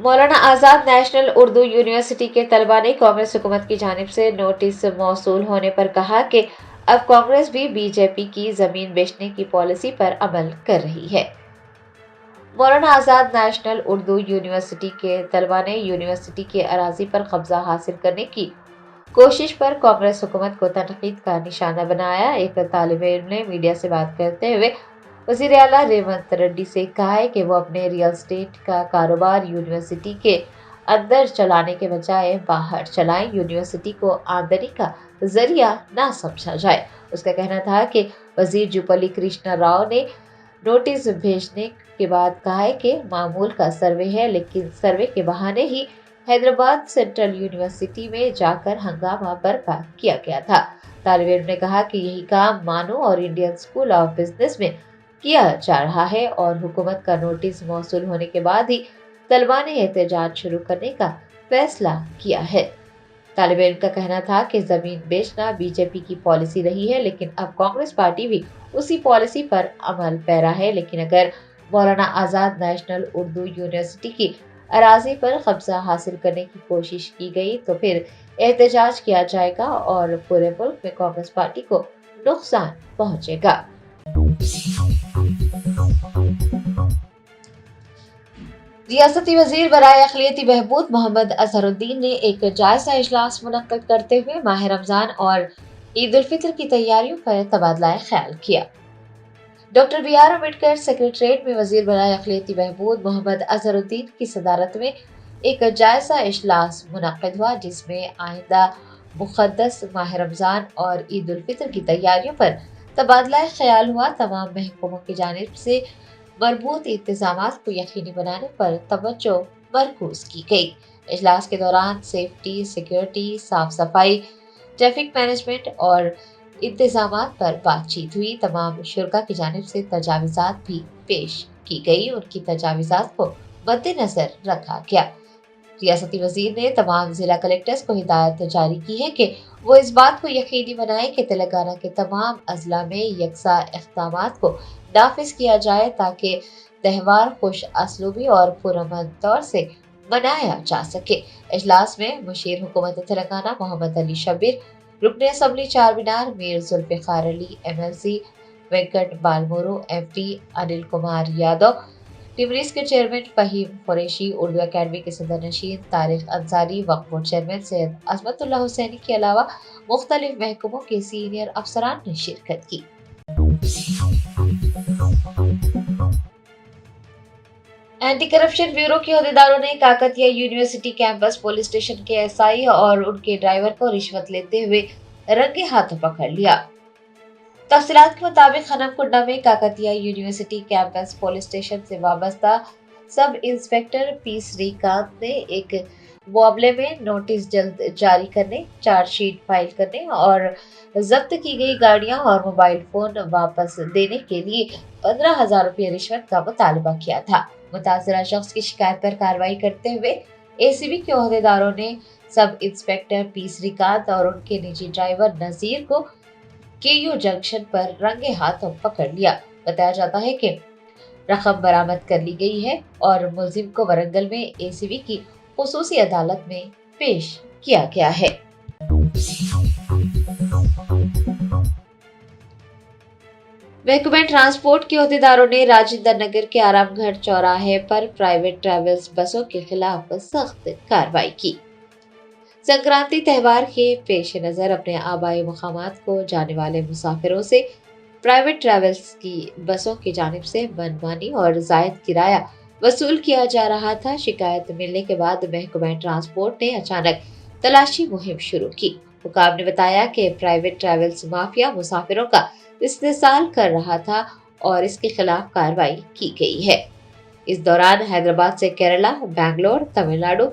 Maulana Azad national Urdu university کے طلباء نے کانگریس حکومت کی جانب سے نوٹس موصول ہونے پر کہا کہ اب کانگریس بھی بی جے پی کی زمین بیچنے کی پالیسی پر عمل کر رہی ہے۔ مولانا آزاد نیشنل اردو یونیورسٹی کے طلباء نے یونیورسٹی کے اراضی پر قبضہ حاصل کرنے کی کوشش پر کانگریس حکومت کو تنقید کا نشانہ بنایا۔ ایک طالب علم نے میڈیا سے بات کرتے ہوئے وزیر اعلیٰ ریونت ریڈی سے کہا ہے کہ وہ اپنے ریئل اسٹیٹ کا کاروبار یونیورسٹی کے اندر چلانے کے بجائے باہر چلائیں، یونیورسٹی کو آمدنی کا ذریعہ نہ سمجھا جائے۔ اس کا کہنا تھا کہ وزیر جوپلی کرشنا راؤ نے نوٹس بھیجنے کے بعد کہا ہے کہ معمول کا سروے ہے، لیکن سروے کے بہانے ہی حیدرآباد سینٹرل یونیورسٹی میں جا کر ہنگامہ برپا کیا گیا تھا۔ طالب علم نے کہا کہ یہی کام مانو اور انڈین اسکول آف بزنس میں کیا جا رہا ہے اور حکومت کا نوٹس موصول ہونے کے بعد ہی طلباء نے احتجاج شروع کرنے کا فیصلہ کیا ہے۔ طالب علم کا کہنا تھا کہ زمین بیچنا بی جے پی کی پالیسی رہی ہے، لیکن اب کانگریس پارٹی بھی اسی پالیسی پر عمل پیرا ہے، لیکن اگر مولانا آزاد نیشنل اردو یونیورسٹی کی اراضی پر قبضہ حاصل کرنے کی کوشش کی گئی تو پھر احتجاج کیا جائے گا اور پورے ملک میں کانگریس پارٹی کو نقصان پہنچے گا۔ ریاستی وزیر برائے اقلیتی بہبود محمد اظہر الدین نے ایک جائزہ اجلاس منعقد کرتے ہوئے ماہ رمضان اور عید الفطر کی تیاریوں پر تبادلہ خیال کیا۔ Doctor B R Ambedkar secretariat میں وزیر برائے اقلیتی بہبود محمد اظہر الدین کی صدارت میں ایک جائزہ اجلاس منعقد ہوا، جس میں آئندہ مقدس ماہ رمضان اور عید الفطر کی تیاریوں پر تبادلہ خیال ہوا۔ تمام محکموں کی جانب سے مربوط انتظامات کو یقینی بنانے پر توجہ مرکوز کی گئی۔ اجلاس کے دوران سیفٹی، سیکیورٹی، صاف صفائی، ٹریفک مینجمنٹ اور انتظامات پر بات چیت ہوئی۔ تمام شرکاء کی جانب سے تجاویزات بھی پیش کی گئی، ان کی تجاویزات کو مد نظر رکھا گیا۔ ریاستی وزیر نے تمام ضلع کلکٹرز کو ہدایت جاری کی ہے کہ وہ اس بات کو یقینی بنائیں کہ تلنگانہ کے تمام اضلاع میں یکساں اقدامات کو نافذ کیا جائے تاکہ تہوار خوش اسلوبی اور پرامن طور سے منایا جا سکے۔ اجلاس میں مشیر حکومت تلنگانہ محمد علی شبیر، رکن assembly Charminar Mir Zulfiqar Ali, M L C Venkat Balmoor, M P Anil Kumar Yadav, TMREIS کے چیئرمین فہیم قریشی، اردو اکیڈمی کے صدر نشین طارق انصاری، وقف بورڈ چیئرمین سید عصمت اللہ حسینی کے علاوہ مختلف محکموں کے سینئر افسران نے شرکت کی۔ اینٹی کرپشن بیورو کے عہدیداروں نے Kakatiya university campus police station کے ایس آئی اور ان کے ڈرائیور کو رشوت لیتے ہوئے رنگے ہاتھوں پکڑ لیا۔ تفصیلات کے مطابق خنم کنڈا میں Kakatiya university campus police station سے وابستہ سب انسپکٹر پی سری کانت نے ایک معاملے میں نوٹس جلد جاری کرنے، چارج شیٹ فائل کرنے اور ضبط کی گئی گاڑیاں اور موبائل فون واپس دینے کے لیے 15,000 روپے رشوت کا مطالبہ کیا تھا۔ متاثرہ شخص کی شکایت پر کارروائی کرتے ہوئے اے سی بی کے عہدیداروں نے سب انسپکٹر پی سری کانت اور ان کے نجی ڈرائیور نذیر کو کے یو جنکشن پر رنگے ہاتھوں پکڑ لیا۔ بتایا جاتا ہے کہ رقم برآمد کر لی گئی ہے اور ملزم کو ورنگل میں اے سی بی کی خصوصی عدالت میں پیش کیا گیا ہے۔ محکمہ ٹرانسپورٹ کے عہدیداروں نے راجندر نگر کے آرام گھر چوراہے پر پرائیویٹ ٹریولز بسوں کے خلاف سخت کارروائی کی۔ سنکرانتی تہوار کے پیش نظر اپنے آبائی مقامات کو جانے والے مسافروں سے پرائیویٹ ٹریولز کی بسوں کی جانب سے منمانی اور زائد کرایہ وصول کیا جا رہا تھا۔ شکایت ملنے کے بعد محکمہ ٹرانسپورٹ نے اچانک تلاشی مہم شروع کی۔ حکام نے بتایا کہ پرائیویٹ ٹریولز مافیا مسافروں کا استحصال کر رہا تھا اور اس کے خلاف کارروائی کی گئی ہے۔ اس دوران حیدرآباد سے کیرلا، بنگلور، تمل ناڈو،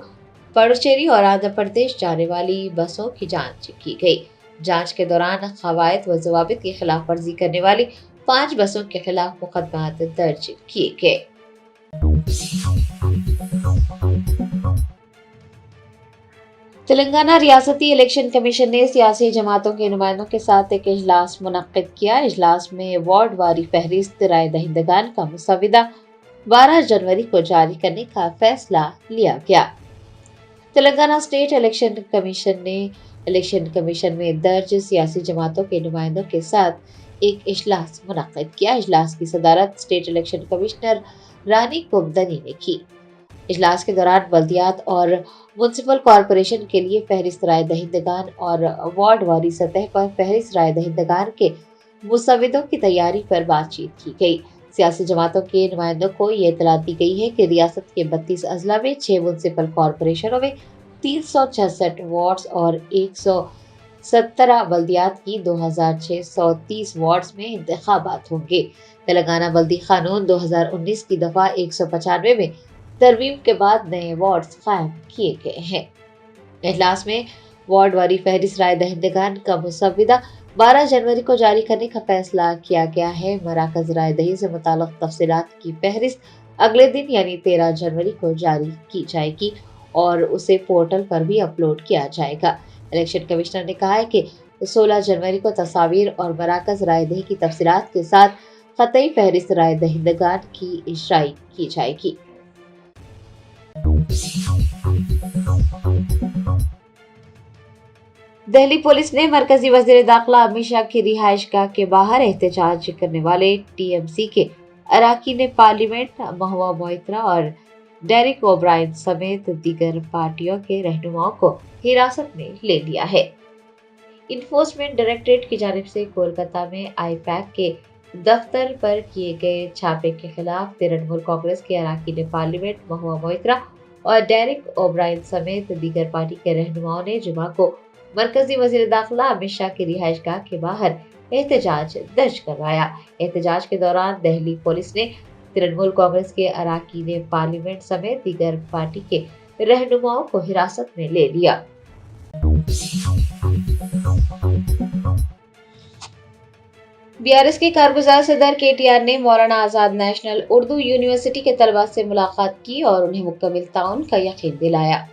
پڈوچیری اور آندھرا پردیش جانے والی بسوں کی جانچ کی گئی۔ جانچ کے دوران قواعد و ضوابط کی خلاف ورزی کرنے والی 5 بسوں کے خلاف مقدمات درج کیے گئے۔ تلنگانہ ریاستی الیکشن کمیشن نے سیاسی جماعتوں کے نمائندوں کے ساتھ ایک اجلاس منعقد کیا۔ اجلاس میں وارڈ واری فہرست رائے دہندگان کا مسودہ 12 जनवरी को जारी करने का फैसला लिया गया। तेलंगाना स्टेट इलेक्शन कमीशन में दर्ज सियासी जमातों के नुमाइंदों के साथ एक इजलास मुनक्किद किया। इजलास की सदारत स्टेट इलेक्शन कमिश्नर रानी कुमदनी ने की। इजलास के दौरान बल्दियात और म्युनिसिपल कॉरपोरेशन के लिए फहरिस्त राय दहिंदगान और वार्ड वारी सतह पर फहरिस्त राय दहिंदगान के मुसविदों की तैयारी पर बातचीत की गई। सियासी जमातों के नुमाइंदों को ये इतला दी गई है कि रियासत के 32 अजला में 6 म्युनिसिपल कॉरपोरेशनों में 366 वार्ड्स और 117 बल्दियात की 2630 वार्ड्स में इंतखाबात होंगे। तेलंगाना बल्दी कानून 2019 की दफा 195 में तरमीम के बाद नए वार्ड्स कायम किए गए हैं। इजलास में वार्ड वारी फहरिस्त राय दहिंदगान का मुसविदा 12 जनवरी को जारी करने का फैसला किया गया है। मराकज राय दही से मुताल्लिक तफसीलात की फहरिस्त अगले दिन यानी 13 जनवरी को जारी की जाएगी और उसे पोर्टल पर भी अपलोड किया जाएगा। इलेक्शन कमिश्नर ने कहा है कि 16 जनवरी को तस्वीर और मराकज राय दही की तफसीलात के साथ खतई फहरिस्त राय दहिंदगान की इशराई की जाएगी। दिल्ली पुलिस ने मरकजी वजीर दाखिला अमित शाह की रिहाइशगाह के बाहर एहतजाज करने वाले टीएमसी के अरकान पार्लियामेंट महुआ मोइत्रा और डेरिक ओब्रायन समेत दीगर पार्टियों के रहनुमाओं को हिरासत में ले लिया है। इन्फोर्समेंट डायरेक्टरेट की जानिब से कोलकाता में आईपैक के दफ्तर पर किए गए छापे के खिलाफ तृणमूल कांग्रेस के अरकान पार्लियामेंट महुआ मोइत्रा और डेरिक ओब्रायन समेत दीगर पार्टी के रहनुमाओं ने जुमा को मरकजी वजीर दाखिला अमित शाह की रिहाइशगाह के बाहर एहतजाज दर्ज करवाया। एहतजाज के दौरान दिल्ली पुलिस ने तृणमूल कांग्रेस के अरकान पार्लियामेंट समेत दीगर पार्टी के रहनुमाओं को हिरासत में ले लिया। बीआरएस के कारगुजार सदर केटीआर ने मौलाना आजाद नेशनल उर्दू यूनिवर्सिटी के तलबा से मुलाकात की और उन्हें मुकम्मल ताउन का यकीन दिलाया।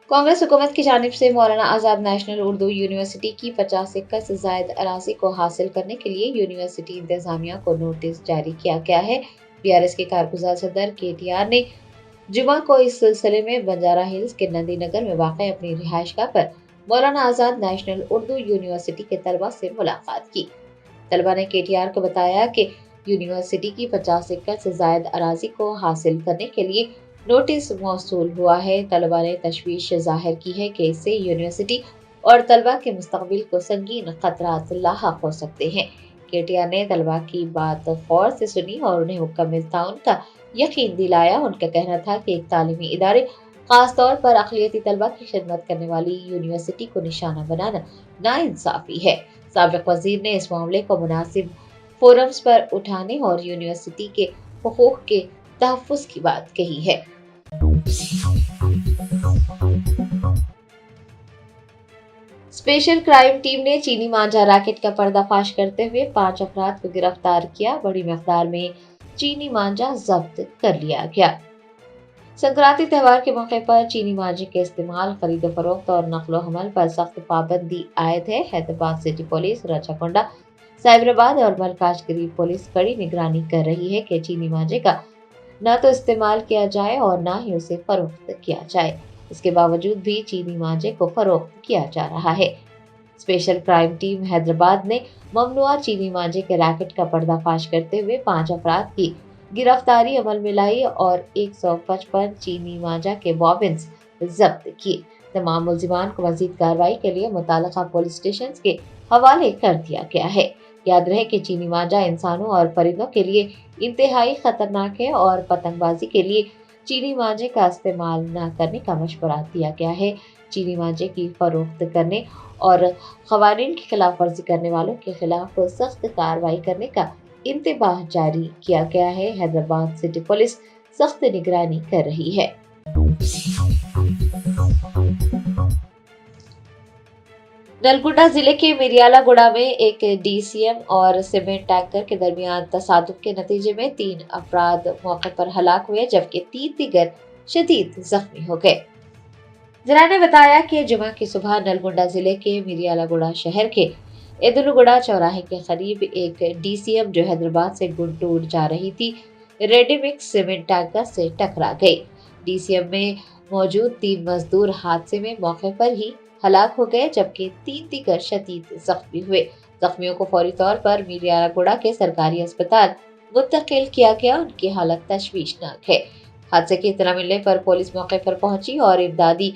कांग्रेस हुकूमत की जानिब से मौलाना आजाद नेशनल उर्दू यूनिवर्सिटी की 50 एकड़ से जायद अराजी को हासिल करने के लिए यूनिवर्सिटी इंतजामिया को नोटिस जारी किया गया है। बीआरएस के कारगुजार सदर केटीआर ने जुमा को इस सिलसिले में बंजारा हिल्स के नंदी नगर में वाक़ अपनी रिहाइशगाह पर मौलाना आजाद नेशनल उर्दू यूनिवर्सिटी के तलबा से मुलाकात की। तलबा ने केटीआर को बताया कि यूनिवर्सिटी की 50 एकड़ से जायद अराजी को हासिल करने के लिए नोटिस मौसूल हुआ है। तलबा ने तशवीश जाहिर की है कि इससे यूनिवर्सिटी और तलबा के मुस्तकबिल को संगीन खतरात लाहक हो सकते हैं। केटीआर ने तलबा की बात गौर से सुनी और उन्हें मुकम्मल ताउन का यकीन दिलाया। उनका कहना था कि एक तालीमी इदारे खासतौर पर अक़लियती तलबा की खिदमत करने वाली यूनिवर्सिटी को निशाना बनाना नाइंसाफी है। साबिक़ वज़ीर ने इस मामले को मुनासिब फोरम्स पर उठाने और यूनिवर्सिटी के हुकूक के तहफ़्फ़ुज़ की बात कही है। स्पेशल क्राइम टीम ने चीनी मांझा रैकेट का पर्दाफाश करते हुए 5 अफराद को गिरफ्तार किया। बड़ी मकदार में चीनी मांझा जब्त कर लिया गया। संक्रांति त्यौहार के मौके पर चीनी मांझे के इस्तेमाल, खरीद फरोख्त और नकलो हमल पर सख्त पाबंदी आयद है। हैदराबाद सिटी पुलिस, रचाकोंडा, साइबराबाद और मलकाजगिरी पुलिस कड़ी निगरानी कर रही है कि चीनी मांझे का न तो इस्तेमाल किया जाए और न ही उसे फरोख्त किया जाए। इसके बावजूद भी चीनी मांझे को फरोख्त किया जा रहा है। स्पेशल क्राइम टीम हैदराबाद ने ममनुआ चीनी मांझे के रैकेट का पर्दाफाश करते हुए 5 अफराद की गिरफ्तारी अमल में लाई और 155 चीनी मांझा के बॉबिन्स जब्त किए। तमाम मुल्जिमान को मजीद कार्रवाई के लिए मुताल्लिका पुलिस स्टेशन के हवाले कर दिया गया है। याद रहे कि चीनी मांझा इंसानों और परिंदों के लिए इंतहाई खतरनाक है और पतंगबाजी के लिए चीनी मांझे का इस्तेमाल न करने का मशवरा दिया गया है। चीनी मांझे की फरोख्त करने और क़वानीन की खिलाफ वर्जी करने वालों के खिलाफ सख्त कार्रवाई करने का इंतबाह जारी किया गया है। हैदराबाद सिटी पुलिस सख्त निगरानी कर रही है। नलगुंडा जिले के मिरियालागुड़ा में एक डीसीएम और सीमेंट टैंकर के दरमियान तसादुम के नतीजे में 3 अफराद मौके पर हलाक हुए जबकि 3 दीगर शदीद जख्मी हो गए। जरा ने बताया कि जुमा की सुबह नलगुंडा जिले के मिरियालागुड़ा शहर के एदुलगुड़ा चौराहे के करीब एक डीसीएम जो हैदराबाद से गुंटूर जा रही थी रेडी मिक्स सीमेंट टैंकर से टकरा गई। डीसीएम में मौजूद 3 मजदूर हादसे में मौके पर ही हलाक हो गए, जबकि 3 दीगर शदीद जख्मी हुए। जख्मियों को फौरी तौर पर मीरियागुड़ा के सरकारी अस्पताल मुंतकिल किया गया। उनकी हालत तशवीशनाक है। हादसे की इत्तला मिलने पर पुलिस मौके पर पहुंची और इमदादी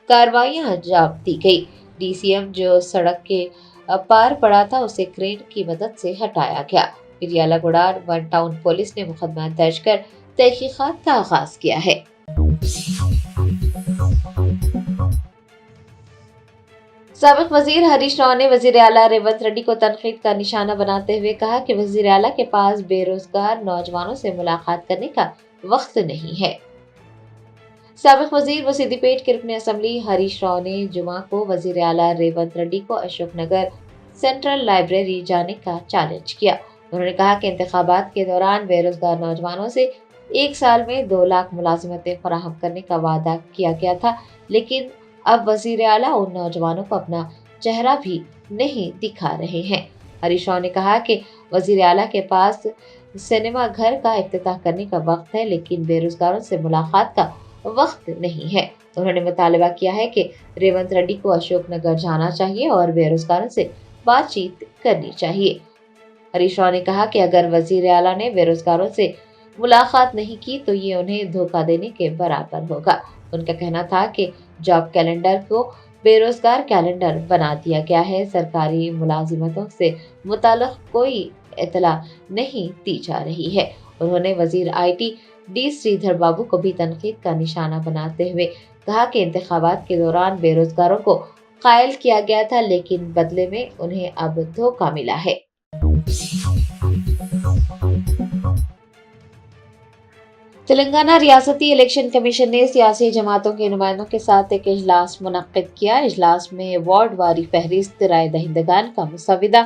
कार्रवाइयां अंजाम दी गई। डीसीएम जो सड़क के पार पड़ा था उसे क्रेन की मदद से हटाया गया। मीरियागुड़ा वन टाउन पुलिस ने मुकदमा दर्ज कर तहकीकात का आगाज किया है। साबिक वजीर हरीश राव ने वजीर आला रेवंत रेड्डी को तनकीद का निशाना बनाते हुए कहा कि वजीर आला के पास बेरोजगार नौजवानों से मुलाकात करने का वक्त नहीं है। साबिक वजीर व सिद्दीपेट के रुकन असम्बली हरीश राव ने जुमा को वजीर आला रेवंत रेड्डी को अशोकनगर सेंट्रल लाइब्रेरी जाने का चैलेंज किया। उन्होंने कहा कि इंतखाबात के दौरान बेरोजगार नौजवानों से 1 साल में 2 लाख मुलाजिमतें फराहम करने का वादा किया गया था, लेकिन अब वजीर आला उन नौजवानों को अपना चेहरा भी नहीं दिखा रहे हैं। हरीश राव ने कहा कि वजीर आला के पास सिनेमा घर का इफ्तिताह करने का वक्त है, लेकिन बेरोजगारों से मुलाकात का वक्त नहीं है। उन्होंने मुतालबा किया है कि रेवंत रेड्डी को अशोकनगर जाना चाहिए और बेरोजगारों से बातचीत करनी चाहिए। हरीश राव ने कहा कि अगर वजीर आला ने बेरोजगारों से मुलाकात नहीं की तो ये उन्हें धोखा देने के बराबर होगा। उनका कहना था कि जॉब कैलेंडर को बेरोजगार कैलेंडर बना दिया गया है। सरकारी मुलाजिमतों से मुताल्लिक कोई इतला नहीं दी जा रही है। उन्होंने वजीर आईटी डी श्रीधर बाबू को भी तनकीद का निशाना बनाते हुए कहा कि इंतखाबात के दौरान बेरोजगारों को कायल किया गया था, लेकिन बदले में उन्हें अब धोखा मिला है। तेलंगाना रियासती इलेक्शन कमीशन ने सियासी जमातों के नुमाइंदों के साथ एक इजलास मुनक्किद किया। इजलास में वार्ड वारी फहरिस्त राय दहिंदगान का मुसविदा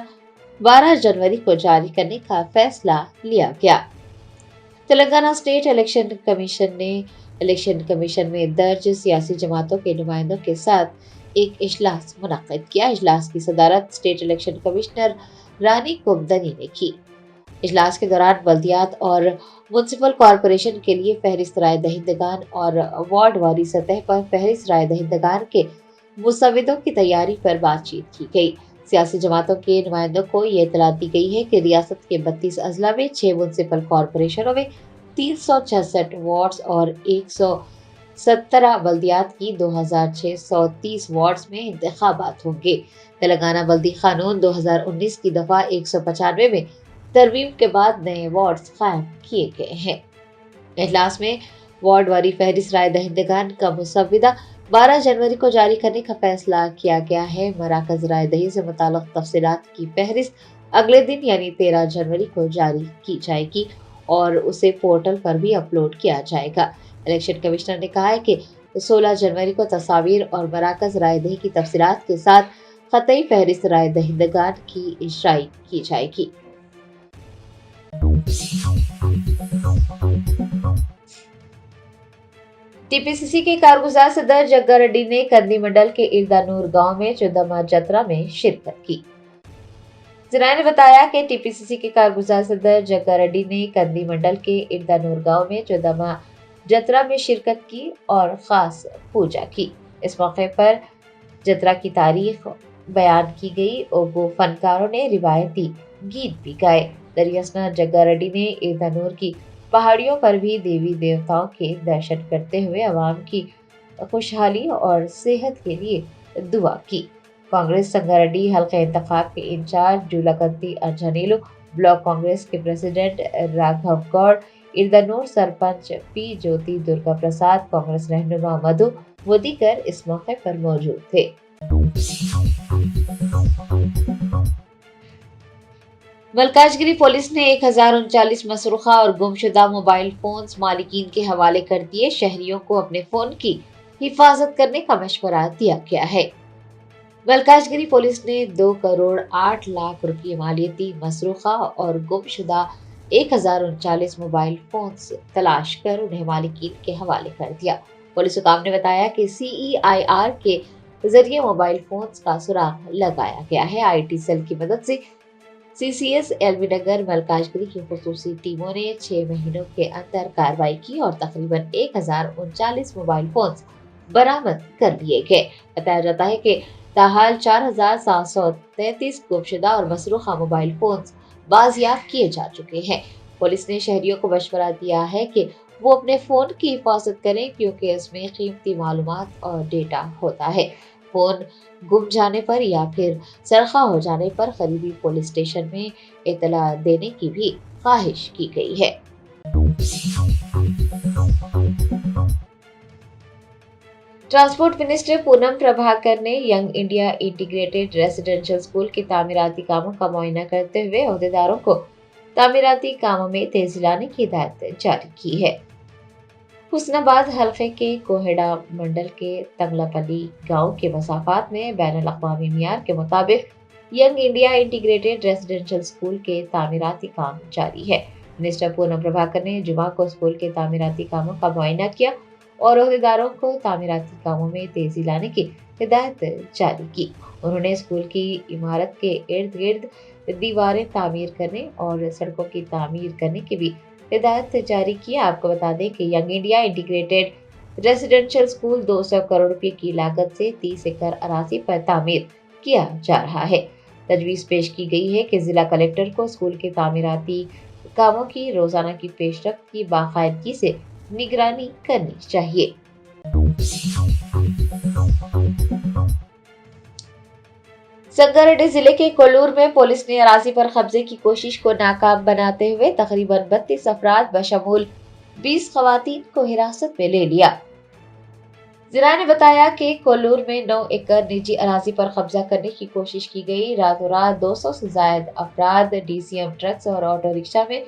12 जनवरी को जारी करने का फैसला लिया गया। तेलंगाना स्टेट इलेक्शन कमीशन ने इलेक्शन कमीशन में दर्ज सियासी जमातों के नुमाइंदों के साथ एक इजलास मुनक्किद किया। इजलास की सदारत स्टेट इलेक्शन कमिश्नर रानी कुमदनी ने की। इजलास के दौरान बल्दियात और म्युनिसिपल कॉरपोरेशन के लिए फहरिस्त राय दहिंदगान और वार्ड वारी सतह पर फहरिस्त राय दहिंदगान के मुसविदों की तैयारी पर बातचीत की गई। सियासी जमातों के नुमाइंदों को ये इतला दी गई है कि रियासत के 32 अजला में 6 म्युनिसिपल कॉरपोरेशनों में 366 वार्ड्स और 117 बल्दियात की 2630 वार्ड्स में इंतखाबात होंगे। तेलंगाना बल्दी कानून 2019 की दफा 195 में तरमीम के बाद नए वार्ड्स कायम किए गए हैं। इजलास में वार्ड वारी फहरिस्त राय दहिंदगान का मुसविदा 12 जनवरी को जारी करने का फैसला किया गया है। मराकज राय दही से मुताल्लिक तफसीलात की फहरिस्त अगले दिन यानी 13 जनवरी को जारी की जाएगी और उसे पोर्टल पर भी अपलोड किया जाएगा। इलेक्शन कमिश्नर ने कहा है कि 16 जनवरी को तस्वीर और मराकज राय दही की तफसीलात के साथ खतई फहरिस्त राय दहिंदगान की इशराई की जाएगी। टीपीसीसी के कारगुजार सदर जग्गा रेड्डी ने कंदी मंडल के इर्दानूर गांव में चौदमा जत्रा में शिरकत की। जराये ने बताया कि टीपीसीसी के कारगुजार सदर जग्गा रेड्डी ने कंदी मंडल के इर्दानूर गांव में चौदमा जत्रा में शिरकत की और खास पूजा की। इस मौके पर जत्रा की तारीख बयान की और ओगो फनकारों ने रिवायती गीत भी गाए। दरियासना जग्गा रेड्डी ने इर्दानूर की पहाड़ियों पर भी देवी देवताओं के दर्शन करते हुए अवाम की खुशहाली और सेहत के लिए दुआ की। कांग्रेस संगारेड्डी हल्के इंतखाब के इंचार्ज जूलाकंती अंजनीलू, ब्लॉक कांग्रेस के प्रेसिडेंट राघव गौड़, इर्दानूर सरपंच पी ज्योति दुर्गा प्रसाद, कांग्रेस रहनुमा मधु व दीगर इस मौके पर मौजूद थे। मलकाजगिरी पुलिस ने 1039 मसरूखा और गुमशुदा मोबाइल फोन्स मालिकीन के हवाले कर दिए। शहरियों को अपने फोन की हिफाजत करने का मशवरा दिया गया है। मलकाजगिरी पुलिस ने 2 करोड़ 8 लाख रुपये मालियती मसरूखा और गुमशुदा 1039 मोबाइल फोन्स तलाश कर उन्हें मालिकीन के हवाले कर दिया। पुलिस हुकाम ने बताया कि CEIR के जरिए मोबाइल फोन्स का सुराग लगाया गया है। IT सेल की मदद से CCS एलबी नगर मलकाजगिरी की खुसूसी टीमों ने 6 महीनों के अंदर कार्रवाई की और तकरीबन 1039 मोबाइल फोन बरामद कर लिए गए। बताया जाता है कि ताहाल 4733 गुमशुदा और मसरूखा मोबाइल फोन बाजियाब किए जा चुके हैं। पुलिस ने शहरियों को मशवरा दिया है कि वो अपने फोन की हिफाजत करें क्योंकि इसमें कीमती मालूमात और डेटा होता है। फोन गुम जाने पर या फिर सरखा हो जाने पर करीबी पुलिस स्टेशन में इतला देने की भी ख्वाहिश की गई है। ट्रांसपोर्ट मिनिस्टर पूनम प्रभाकर ने young India integrated residential school के तामीराती कामों का मुआयना करते हुए अहदेदारों को तामीराती कामों में तेजी लाने की हिदायत जारी की है। हुस्नाबाद हल्के के कोहेड़ा मंडल के तंगलापल्ली गांव के मसाफात में बैनुल-अक़वामी मियार के मुताबिक young India integrated residential school के तामीराती काम जारी है। मिनिस्टर पूनम प्रभाकर ने जुमा को स्कूल के तामीराती कामों का मुआयना किया और अहदेदारों को तामीराती कामों में तेजी लाने की हिदायत जारी की। उन्होंने स्कूल की इमारत के इर्द गिर्द दीवारें तामीर करने और सड़कों की तामीर करने की भी हिदायत जारी की। आपको बता दें कि young India integrated residential school 200 crore रुपए की लागत से 30 एकड़ अराजी पर तामीर किया जा रहा है। तजवीज़ पेश की गई है कि जिला कलेक्टर को स्कूल के तामीराती कामों की रोजाना की पेशरफ्त की बाकायदगी से निगरानी करनी चाहिए। संगारेड्डी जिले के कोल्लूर में पुलिस ने अराजी पर कब्जे की कोशिश को नाकाम बनाते हुए तकरीबन 32 अफराद बशमूल 20 खवातीन को हिरासत में ले लिया। जिला ने बताया कि कोल्लूर में 9 एकड़ निजी अराजी पर कब्जा करने की कोशिश की गई। रातों रात 200 से जायद अफराद DCM ट्रक्स और ऑटो रिक्शा में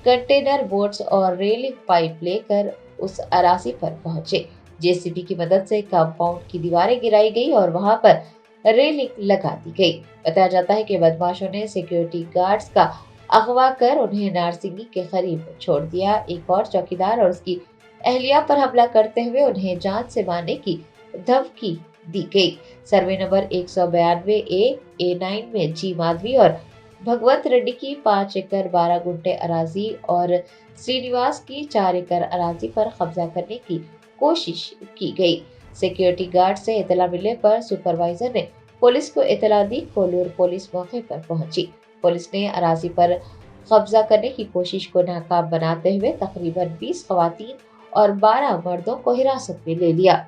कंटेनर बोट्स और रेलिंग पाइप लेकर उस अराजी पर पहुंचे। JCB की मदद से कंपाउंड की दीवारें गिराई गई और वहां पर रेलिंग लगा दी गई। बताया जाता है कि बदमाशों ने सिक्योरिटी गार्ड्स का अगवा कर उन्हें नारसिंगी के करीब छोड़ दिया। एक और चौकीदार और उसकी अहलिया पर हमला करते हुए उन्हें जान से मारने की धमकी दी गई। सर्वे नंबर 192A A9 में जी माधवी और भगवंत रेड्डी की 5 एकड़ 12 गुंठे अराजी और श्रीनिवास की 4 एकड़ अराजी पर कब्जा करने की कोशिश की गई। सिक्योरिटी गार्ड से इतला मिलने पर सुपरवाइजर ने पुलिस को इतला दी। कोल्लूर पुलिस मौके पर पहुंची। पुलिस ने अराजी पर कब्जा करने की कोशिश को नाकाम बनाते हुए तकरीबन 20 खवातीन और 12 मर्दों को हिरासत में ले लिया।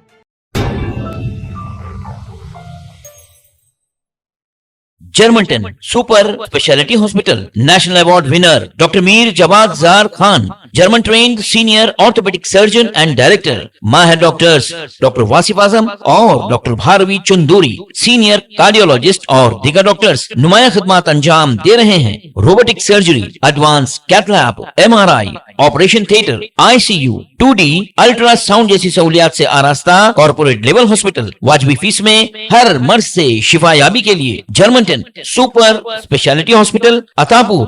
जर्मनटन super speciality hospital national award winner doctor Mir Jawad Zar Khan, German trained senior orthopedic surgeon and director, माहिर डॉक्टर्स डॉक्टर वासिफ आजम और doctor Bharavi Chanduri, senior cardiologist और दीगर डॉक्टर्स नुमाया खिदमत अंजाम दे रहे हैं। Robotic surgery, advance cath lab, MRI, operation theatre, ICU, 2D ultrasound जैसी सहूलियात से आरास्ता कॉर्पोरेट लेवल हॉस्पिटल। वाजबी फीस में हर मर्ज से शिफायाबी के लिए Germanton super speciality hospital, Attapur.